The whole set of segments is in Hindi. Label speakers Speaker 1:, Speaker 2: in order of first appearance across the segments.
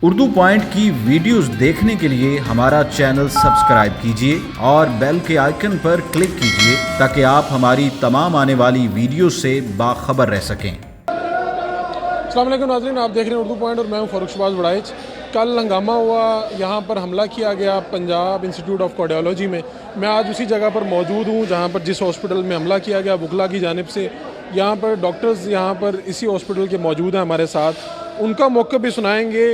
Speaker 1: उर्दू पॉइंट की वीडियोस देखने के लिए हमारा चैनल सब्सक्राइब कीजिए और बेल के आइकन पर क्लिक कीजिए ताकि आप हमारी तमाम आने वाली वीडियो से बाखबर रह सकें।
Speaker 2: अस्सलाम वालेकुम नाज़रीन, आप देख रहे हैं उर्दू पॉइंट और मैं हूं फ़ारूक शहबाज बड़ाइच। कल हंगामा हुआ, यहाँ पर हमला किया गया पंजाब इंस्टीट्यूट ऑफ कार्डियोलॉजी में। मैं आज उसी जगह पर मौजूद हूँ जहाँ पर जिस हॉस्पिटल में हमला किया गया वकला की जानिब से। यहाँ पर डॉक्टर्स यहाँ पर इसी हॉस्पिटल के मौजूद हैं हमारे साथ, उनका मौक़िफ़ भी सुनाएँगे।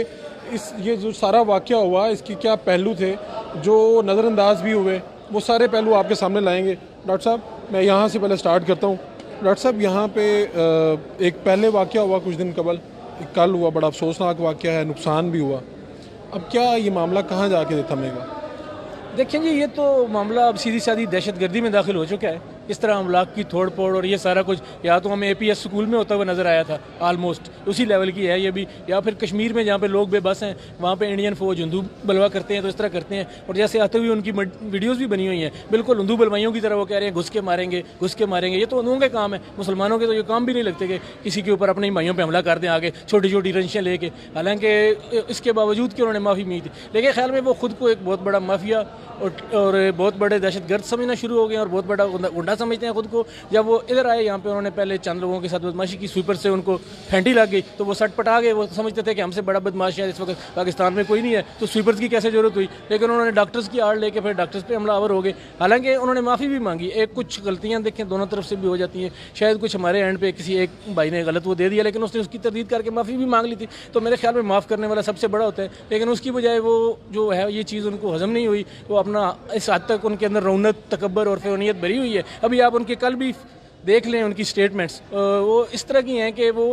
Speaker 2: ये जो सारा वाक़या हुआ इसके क्या पहलू थे जो नज़रअंदाज भी हुए, वो सारे पहलू आपके सामने लाएंगे। डॉक्टर साहब, मैं यहाँ से पहले स्टार्ट करता हूँ। डॉक्टर साहब, यहाँ पे एक पहले वाक़या हुआ कुछ दिन कबल, कल हुआ, बड़ा अफसोसनाक वाक़या है, नुकसान भी हुआ। अब क्या ये मामला कहाँ जाके थमेगा?
Speaker 3: देखिए जी, ये तो मामला अब सीधी सादी दहशतगर्दी में दाखिल हो चुका है। इस तरह अमलाक की तोड़ फोड़ और ये सारा कुछ या तो हमें APS स्कूल में होता हुआ नज़र आया था, आलमोस्ट उसी लेवल की है ये भी, या फिर कश्मीर में जहाँ पे लोग बेबस हैं वहाँ पे इंडियन फ़ौज हिंदू बलवा करते हैं तो इस तरह करते हैं। और जैसे आते हुए उनकी वीडियोज़ भी बनी हुई हैं, बिल्कुल हिंदू बलवाइयों की तरह वो कह रहे हैं घुस के मारेंगे, घुस के मारेंगे। ये तो हिंदुओं के काम है, मुसलमानों के तो ये काम भी नहीं लगते कि किसी के ऊपर अपने भाइयों पर हमला कर दें आगे छोटी छोटी रंशियाँ लेके। हालांकि इसके बावजूद कि उन्होंने माफ़ी मांगी थी, लेकिन ख्याल में वो खुद को एक बहुत बड़ा माफिया और बहुत बड़े दहशतगर्द समझना शुरू हो गए और बहुत बड़ा गुंडा समझते हैं खुद को। जब वो इधर आए यहाँ पे, उन्होंने पहले चंद लोगों के साथ बदमाशी की, स्वीपर से उनको फेंटी लग गई तो वो सटपटा गए। वो समझते थे कि हमसे बड़ा बदमाश है इस वक्त पाकिस्तान में कोई नहीं है, तो स्वीपर्स की कैसे जरूरत हुई। लेकिन उन्होंने डॉक्टर्स की आड़ लेके फिर डॉक्टर्स पे हमलावर हो गए। हालांकि उन्होंने माफ़ी भी मांगी। एक कुछ गलतियाँ देखें दोनों तरफ से भी हो जाती हैं, शायद कुछ हमारे एंड पे किसी एक भाई ने गलत वो दे दिया, लेकिन उसने उसकी तरदीद करके माफ़ी भी मांग ली थी। तो मेरे ख्याल में माफ़ करने वाला सबसे बड़ा होता है। लेकिन उसकी बजाय वो जो है ये चीज़ उनको हजम नहीं हुई, वो अपना इस हद तक उनके अंदर रौनक, तकब्बर और फ़ैनियत भरी हुई है। अभी आप उनके कल भी देख लें, उनकी स्टेटमेंट्स वो इस तरह की हैं कि वो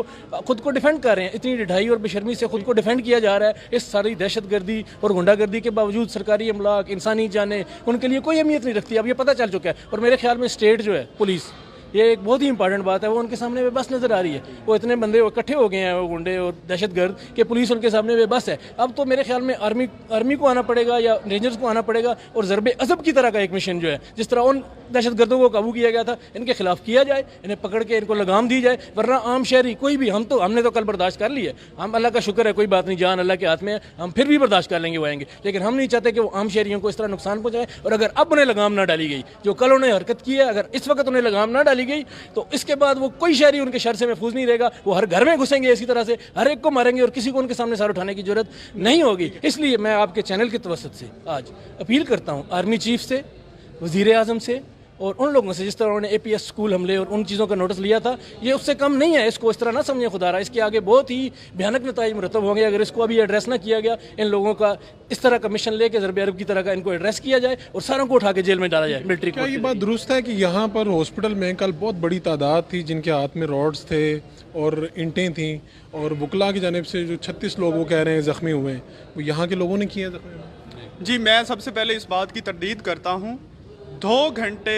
Speaker 3: खुद को डिफेंड कर रहे हैं। इतनी ढिठाई और बेशर्मी से खुद को डिफेंड किया जा रहा है। इस सारी दहशतगर्दी और गुंडागर्दी के बावजूद सरकारी अमलाक, इंसानी जाने उनके लिए कोई अहमियत नहीं रखती। अब ये पता चल चुका है। और मेरे ख्याल में स्टेट जो है, पुलिस, ये एक बहुत ही इंपॉर्टेंट बात है, वो उनके सामने बेबस नज़र आ रही है। वो इतने बंदे इकट्ठे हो गए हैं, वो गुंडे और दहशतगर्द, कि पुलिस उनके सामने बेबस है। अब तो मेरे ख्याल में आर्मी को आना पड़ेगा या रेंजर्स को आना पड़ेगा और ज़रबे अज़ब की तरह का एक मिशन जो है, जिस तरह उन दहशतगर्दों को काबू किया गया था, इनके खिलाफ किया जाए, इन्हें पकड़ के इनको लगाम दी जाए। वरना आम शहरी कोई भी, हमने तो कल बर्दाश्त कर लिया, हम अल्लाह का शुक्र है, कोई बात नहीं, जान अल्लाह के हाथ में है, हम फिर भी बर्दाश्त कर लेंगे, वो आएंगे। लेकिन हम नहीं चाहते कि वो आम शहरियों को इस तरह नुकसान पहुँचाए। और अगर अब उन्हें लगाम ना डाली गई, जो कल उन्हें हरकत की है, अगर इस वक्त उन्हें लगाम ना डाली गई तो इसके बाद वो कोई शहरी उनके शर से महफूज नहीं रहेगा। वो हर घर में घुसेंगे, इसी तरह से हर एक को मारेंगे और किसी को उनके सामने सर उठाने की जरूरत नहीं होगी। इसलिए मैं आपके चैनल के तवसत से आज अपील करता हूँ आर्मी चीफ से, वज़ीर आज़म से और उन लोगों से, जिस तरह उन्होंने APS स्कूल हमले और उन चीज़ों का नोटिस लिया था, ये उससे कम नहीं है। इसको इस तरह ना समझें खुदा रहा, इसके आगे बहुत ही भयानक नताइज मुरतब होंगे अगर इसको अभी एड्रेस ना किया गया। इन लोगों का इस तरह का मिशन लेके ज़रबे अरब की तरह का इनको एड्रेस किया जाए और सारों को उठा के जेल में डाला जाए। मिलिट्री
Speaker 2: क्या ये बात दुरुस्त है कि यहाँ पर हॉस्पिटल में कल बहुत बड़ी तादाद थी जिनके हाथ में रॉड्स थे और ईंटें थीं, और वकला की जानिब से जो 36 लोग वो कह रहे हैं ज़ख्मी हुए हैं, वो यहाँ के लोगों ने किए ज़ख्मी?
Speaker 4: जी, मैं सबसे पहले इस बात की तरदीद करता हूँ। 2 घंटे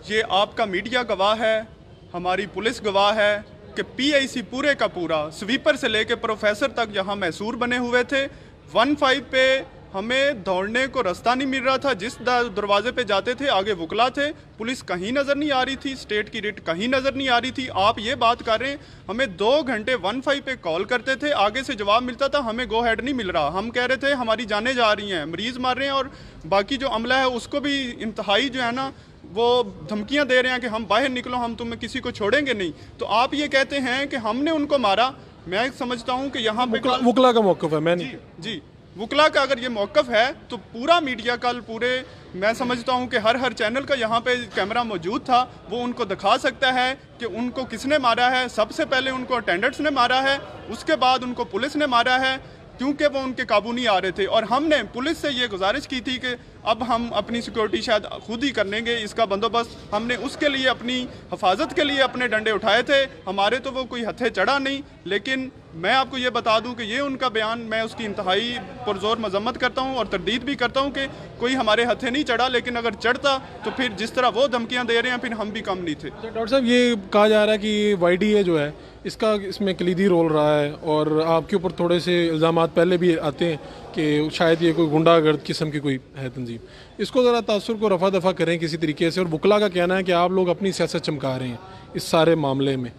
Speaker 4: ये आपका मीडिया गवाह है, हमारी पुलिस गवाह है कि PIC पूरे का पूरा स्वीपर से लेके प्रोफेसर तक यहाँ मैसूर बने हुए थे। 15 पे हमें दौड़ने को रास्ता नहीं मिल रहा था। जिस दरवाजे पे जाते थे आगे वकला थे, पुलिस कहीं नज़र नहीं आ रही थी, स्टेट की रिट कहीं नज़र नहीं आ रही थी। आप ये बात कर रहे हैं, हमें 2 घंटे 15 पे कॉल करते थे, आगे से जवाब मिलता था, हमें गो हेड नहीं मिल रहा। हम कह रहे थे हमारी जानें जा रही हैं, मरीज़ मार रहे हैं, और बाकी जो अमला है उसको भी इंतहाई जो है ना वो धमकियां दे रहे हैं कि हम बाहर निकलो, हम तुम्हें किसी को छोड़ेंगे नहीं। तो आप ये कहते हैं कि हमने उनको मारा। मैं समझता हूं कि यहाँ पे
Speaker 2: वकला का मौक़िफ़ है। मैं नहीं
Speaker 4: जी, वकला का अगर ये मौक़िफ़ है तो पूरा मीडिया कल पूरे, मैं समझता हूं कि हर चैनल का यहाँ पे कैमरा मौजूद था, वो उनको दिखा सकता है कि उनको किसने मारा है। सबसे पहले उनको अटेंडेंट्स ने मारा है, उसके बाद उनको पुलिस ने मारा है, क्योंकि वो उनके काबू नहीं आ रहे थे। और हमने पुलिस से ये गुजारिश की थी कि अब हम अपनी सिक्योरिटी शायद खुद ही कर लेंगे, इसका बंदोबस्त। हमने उसके लिए अपनी हिफाजत के लिए अपने डंडे उठाए थे, हमारे तो वो कोई हथे चढ़ा नहीं। लेकिन मैं आपको ये बता दूं कि ये उनका बयान, मैं उसकी इंतहाई पुरजोर मजम्मत करता हूं और तरदीद भी करता हूं कि कोई हमारे हथे नहीं चढ़ा। लेकिन अगर चढ़ता तो फिर जिस तरह वो धमकियां दे रहे हैं, फिर हम भी कम नहीं थे।
Speaker 2: तो डॉक्टर साहब, ये कहा जा रहा है कि YDA जो है इसका इसमें कलीदी रोल रहा है, और आपके ऊपर थोड़े से इल्ज़ामात पहले भी आते हैं कि शायद ये कोई गुंडागर्द किस्म की कोई है तंजीम। इसको ज़रा तासुर को रफा दफा करें किसी तरीके से। और वकला का कहना है कि आप लोग अपनी सियासत चमका रहे हैं इस सारे मामले में।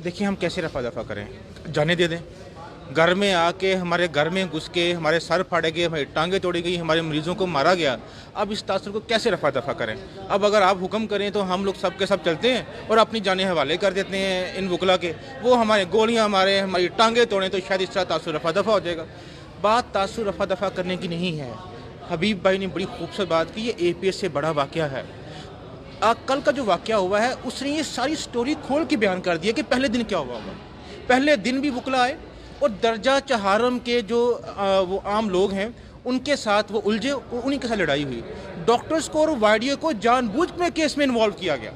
Speaker 5: देखिए, हम कैसे रफा दफा करें, जाने दे दें। घर में आके हमारे घर में घुस के हमारे सर फाड़े गए, हमारी टांगें तोड़ी गई, हमारे मरीजों को मारा गया। अब इस तासर को कैसे रफा दफा करें? अब अगर आप हुक्म करें तो हम लोग सब के सब चलते हैं और अपनी जानें हवाले कर देते हैं इन वकला के। वो हमारे गोलियां मारे, हमारी टांगें तोड़ें तो शायद इस तरह तासर रफा दफा हो जाएगा। बात तासर रफा दफा करने की नहीं है। हबीब भाई ने बड़ी खूबसूरत बात की, ये APS से बड़ा वाक़या है। कल का जो वाक़या हुआ है उसने ये सारी स्टोरी खोल के बयान कर दिया कि पहले दिन क्या हुआ होगा। पहले दिन भी वकला आए और दर्जा चहारम के जो वो आम लोग हैं उनके साथ वो उलझे, उन्हीं के साथ लड़ाई हुई। डॉक्टर्स को और वाइडियो को जानबूझ के केस में इन्वॉल्व किया गया।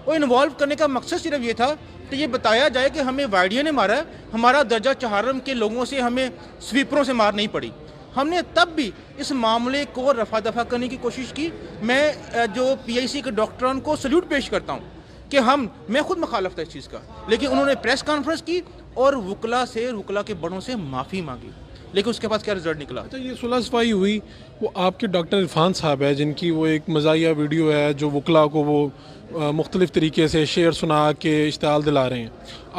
Speaker 5: और इन्वॉल्व करने का मकसद सिर्फ ये था कि ये बताया जाए कि हमें वाइडियो ने मारा है, हमारा दर्जा चहारम के लोगों से हमें स्वीपरों से मार नहीं पड़ी। हमने तब भी इस मामले को रफा दफा करने की कोशिश की। मैं जो PIC के डॉक्टरान को सल्यूट पेश करता हूँ कि मैं खुद मुखालफ था इस चीज़ का, लेकिन उन्होंने प्रेस कॉन्फ्रेंस की और वकला के बड़ों से माफ़ी मांगी, लेकिन उसके पास क्या रिजल्ट निकला?
Speaker 2: तो ये सुलह सफाई हुई, वो आपके डॉक्टर इरफान साहब है जिनकी वो एक मज़ाहिया वीडियो है जो वकला को वो मुख्तलिफ़ तरीके से शेर सुना के इश्तिहाल दिला रहे हैं।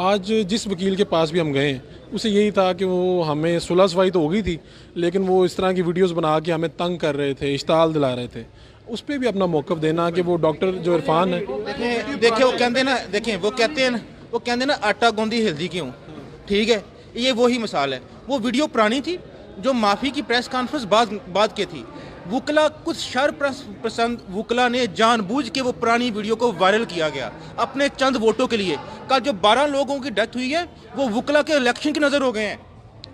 Speaker 2: आज जिस वकील के पास भी हम गए हैं उसे यही था कि वो हमें सुलह सफाई तो हो गई थी, लेकिन वो इस तरह की वीडियोस बना के हमें तंग कर रहे थे, इश्तिहाल दिला रहे थे। उस पर भी अपना मौक़िफ़ देना कि वो डॉक्टर जो इरफान है,
Speaker 5: देखिए वो कहते हैं ना, देखें वो कहते हैं ना आटा गूंदी हिलदी क्यों, ठीक है, ये वही मिसाल है। वो वीडियो पुरानी थी जो माफ़ी की प्रेस कॉन्फ्रेंस बाद के थी। वकला कुछ शर पसंद वकला ने जानबूझ के वो पुरानी वीडियो को वायरल किया गया अपने चंद वोटों के लिए। कल जो 12 लोगों की डेथ हुई है वो वकला के इलेक्शन की नज़र हो गए हैं,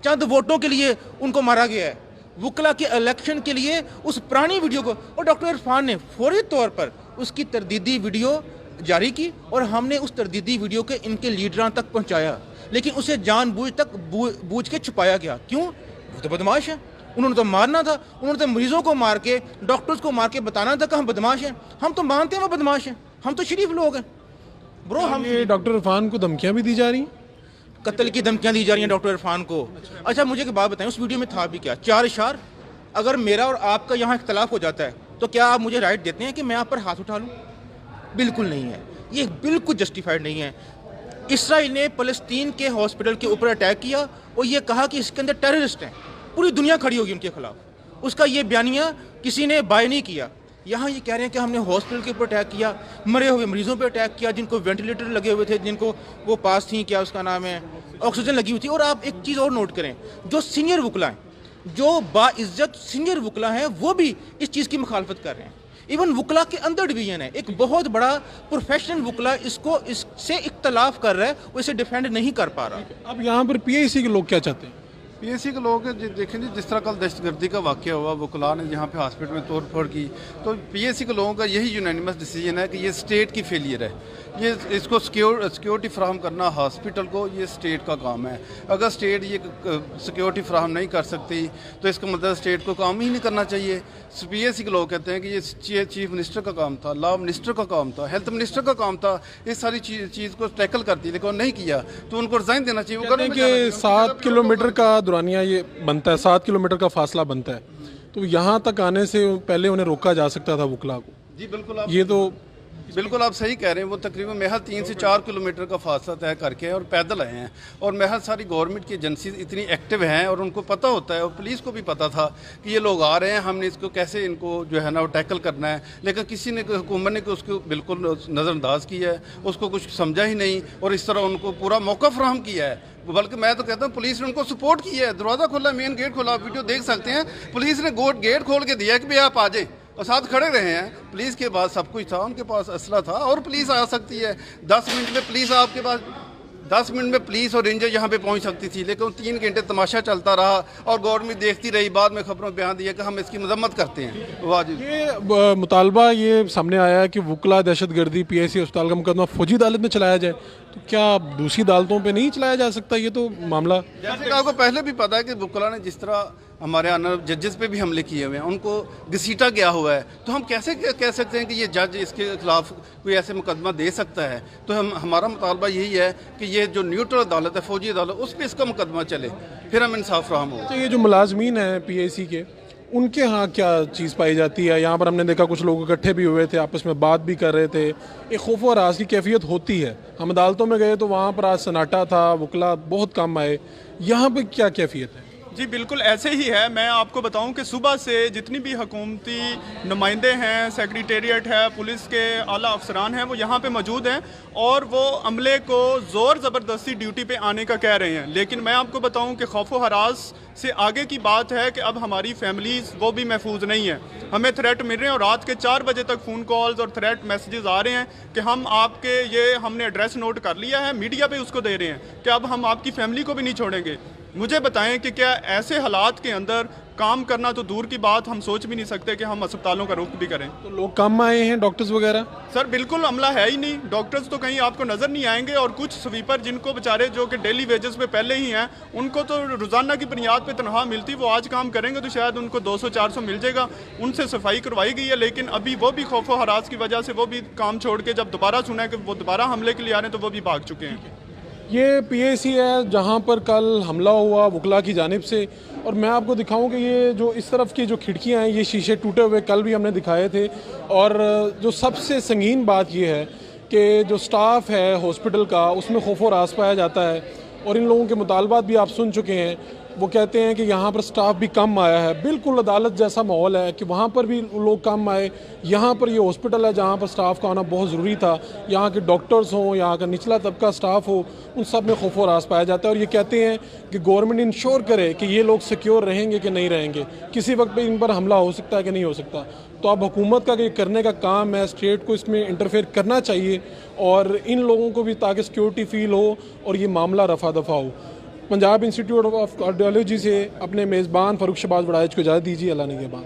Speaker 5: चंद वोटों के लिए उनको मारा गया है। वकला के इलेक्शन के लिए उस पुरानी वीडियो को, और डॉक्टर इरफान ने फौरी तौर पर उसकी तरदीदी वीडियो जारी की और हमने उस तरदीदी वीडियो के इनके लीडरान तक पहुँचाया, लेकिन उसे जानबूझ के छुपाया गया। क्यों? वो तो बदमाश है, उन्होंने तो मारना था, उन्होंने तो मरीजों को मार के, डॉक्टर्स को मार के बताना था कि हम बदमाश हैं। हम तो मानते हैं वो बदमाश हैं, हम तो शरीफ लोग हैं ब्रो। हम
Speaker 2: ये डॉक्टर इरफान को धमकियाँ भी दी जा रही हैं,
Speaker 5: कत्ल की धमकियाँ दी जा रही हैं डॉक्टर इरफान को। अच्छा मुझे एक बात बताएं, उस वीडियो में था भी क्या? 4 इशार। अगर मेरा और आपका यहाँ इख्तलाफ हो जाता है तो क्या आप मुझे राइट देते हैं कि मैं आप पर हाथ उठा लूँ? बिल्कुल नहीं है, ये बिल्कुल जस्टिफाइड नहीं है। इसराइल ने फ़लस्तीन के हॉस्पिटल के ऊपर अटैक किया और ये कहा कि इसके अंदर टेररिस्ट हैं, पूरी दुनिया खड़ी होगी उनके खिलाफ। उसका ये बयानिया किसी ने बाय नहीं किया। यहाँ ये कह रहे हैं कि हमने हॉस्पिटल के ऊपर अटैक किया, मरे हुए मरीजों पर अटैक किया, जिनको वेंटिलेटर लगे हुए थे, जिनको वो पास थी, क्या उसका नाम है, ऑक्सीजन लगी हुई थी। और आप एक चीज़ और नोट करें, जो सीनियर वकला हैं, जो बाइज्जत सीनियर वकला हैं, वो भी इस चीज़ की मुखालफत कर रहे हैं। इवन वकला के अंदर डिवीजन है, एक बहुत बड़ा प्रोफेशनल वकला इससे इख्तलाफ कर रहा है, वो इसे डिफेंड नहीं कर पा रहा।
Speaker 2: अब यहाँ पर PIC के लोग क्या चाहते हैं?
Speaker 6: PIC के लोग देखें जी, जिस तरह कल दहशतगर्दी का वाक़या हुआ, वकला ने यहाँ पे हॉस्पिटल में तोड़ फोड़ की, तो PIC के लोगों का यही यूनानिमस डिसीजन है कि ये स्टेट की फेलियर है। ये इसको सिक्योरिटी फ्राहम करना हॉस्पिटल को, ये स्टेट का काम है। अगर स्टेट ये सिक्योरिटी फ्राहम नहीं कर सकती तो इसका मतलब स्टेट को काम ही नहीं करना चाहिए। PIC के लोग कहते हैं कि ये चीफ मिनिस्टर का काम था, लॉ मिनिस्टर का काम था, हेल्थ मिनिस्टर का काम था, इस सारी चीज़ को टैकल करती, लेकिन नहीं किया तो उनको रिजाइन देना चाहिए।
Speaker 2: कहते हैं कि 7 किलोमीटर का दुरानिया ये बनता है, 7 किलोमीटर का फासला बनता है, तो यहाँ तक आने से पहले उन्हें रोका जा सकता था वकला को।
Speaker 6: जी बिल्कुल,
Speaker 2: ये तो
Speaker 6: बिल्कुल आप सही कह रहे हैं। वो तकरीबन महज 3 से 4 किलोमीटर का फासला तय करके और पैदल आए हैं, और महज सारी गवर्नमेंट की एजेंसी इतनी एक्टिव हैं और उनको पता होता है, और पुलिस को भी पता था कि ये लोग आ रहे हैं, हमने इसको कैसे इनको जो है ना वो टैकल करना है, लेकिन किसी ने, हुकूमत ने उसको बिल्कुल नज़रअंदाज किया है, उसको कुछ समझा ही नहीं और इस तरह उनको पूरा मौका फ्राहम किया है। बल्कि मैं तो कहता हूँ पुलिस ने उनको सपोर्ट किया है। दरवाज़ा खोला, मेन गेट खोला, आप वीडियो देख सकते हैं, पुलिस ने गेट खोल के दिया कि भाई आप आ जाए, और साथ खड़े रहे हैं। पुलिस के पास सब कुछ था, उनके पास असला था, और पुलिस आ सकती है 10 मिनट में, पुलिस आपके पास 10 मिनट में पुलिस और रेंजर यहाँ पे पहुँच सकती थी, लेकिन 3 घंटे तमाशा चलता रहा और गवर्नमेंट देखती रही। बाद में खबरों में बयान दिया कि हम इसकी मजम्मत करते हैं। वाह जी,
Speaker 2: ये मुतालबा ये सामने आया है कि वकला दहशतगर्दी PIC अस्पताल का मुकदमा फौजी अदालत में चलाया जाए, तो क्या दूसरी अदालतों पे नहीं चलाया जा सकता ये तो मामला?
Speaker 6: जैसे कि आपको पहले भी पता है कि वकला ने जिस तरह हमारे आनर जजेस पे भी हमले किए हुए हैं, उनको घसीटा गया हुआ है, तो हम कैसे कह सकते हैं कि ये जज इसके खिलाफ कोई ऐसे मुकदमा दे सकता है? तो हमारा मुतालबा यही है कि ये जो न्यूट्रल अदालत है, फौजी अदालत, उस पर इसका मुकदमा चले, फिर हम इंसाफ फराहम हो।
Speaker 2: तो ये जो मुलाजमीन हैं PIC के, उनके यहाँ क्या चीज़ पाई जाती है? यहाँ पर हमने देखा कुछ लोग इकट्ठे भी हुए थे, आपस में बात भी कर रहे थे, एक खौफ और राज की कैफियत होती है। हम अदालतों में गए तो वहाँ पर आज सन्नाटा था, वकला बहुत कम आए। यहाँ पर क्या कैफियत है?
Speaker 4: जी बिल्कुल ऐसे ही है। मैं आपको बताऊं कि सुबह से जितनी भी हुकूमती नुमाइंदे हैं, सेक्रेटेरिएट है, पुलिस के आला अफसरान हैं, वो यहाँ पे मौजूद हैं और वो अमले को ज़ोर ज़बरदस्ती ड्यूटी पे आने का कह रहे हैं। लेकिन मैं आपको बताऊं कि खौफ व हरास से आगे की बात है कि अब हमारी फैमिलीज़ वो भी महफूज नहीं है। हमें थ्रेट मिल रहे हैं और रात के 4 बजे तक फ़ोन कॉल्स और थ्रेट मैसेजेस आ रहे हैं कि हम आपके ये हमने एड्रेस नोट कर लिया है, मीडिया पे उसको दे रहे हैं कि अब हम आपकी फैमिली को भी नहीं छोड़ेंगे। मुझे बताएं कि क्या ऐसे हालात के अंदर काम करना तो दूर की बात, हम सोच भी नहीं सकते कि हम अस्पतालों का रुख भी करें।
Speaker 2: तो लोग कम आए हैं, डॉक्टर्स वगैरह?
Speaker 4: सर बिल्कुल अमला है ही नहीं। डॉक्टर्स तो कहीं आपको नज़र नहीं आएंगे और कुछ स्वीपर जिनको बेचारे जो कि डेली वेजेस पे पहले ही हैं, उनको तो रोज़ाना की बुनियाद पे तनख्वाह मिलती, वो आज काम करेंगे तो शायद उनको 200-400 मिल जाएगा, उनसे सफाई करवाई गई है। लेकिन अभी वो भी खौफ व हरास की वजह से वो भी काम छोड़ के जब दोबारा सुना कि वो दोबारा हमले के लिए आ रहे हैं तो वो भी भाग चुके हैं।
Speaker 2: ये PAC है जहाँ पर कल हमला हुआ वकला की जानिब से, और मैं आपको दिखाऊं कि ये जो इस तरफ की जो खिड़कियाँ हैं ये शीशे टूटे हुए कल भी हमने दिखाए थे। और जो सबसे संगीन बात ये है कि जो स्टाफ है हॉस्पिटल का उसमें खौफ और रास पाया जाता है। और इन लोगों के मुतालबात भी आप सुन चुके हैं, वो कहते हैं कि यहाँ पर स्टाफ भी कम आया है। बिल्कुल अदालत जैसा माहौल है कि वहाँ पर भी लोग कम आए। यहाँ पर ये हॉस्पिटल है जहाँ पर स्टाफ का आना बहुत ज़रूरी था। यहाँ के डॉक्टर्स हों, यहाँ का निचला तबका स्टाफ हो, उन सब में खौफ और रास पाया जाता है। और ये कहते हैं कि गवर्नमेंट इंश्योर करे कि ये लोग सिक्योर रहेंगे कि नहीं रहेंगे, किसी वक्त भी इन पर हमला हो सकता है कि नहीं हो सकता। तो अब हुकूमत का ये करने का काम है, स्टेट को इसमें इंटरफेयर करना चाहिए और इन लोगों को भी, ताकि सिक्योरिटी फील हो और ये मामला रफा दफा हो। पंजाब इंस्टीट्यूट ऑफ कार्डियोलॉजी से अपने मेज़बान फ़ारूक शहबाज वड़ाइच को इजाज़त दीजिए। अल्लाह निगहबान।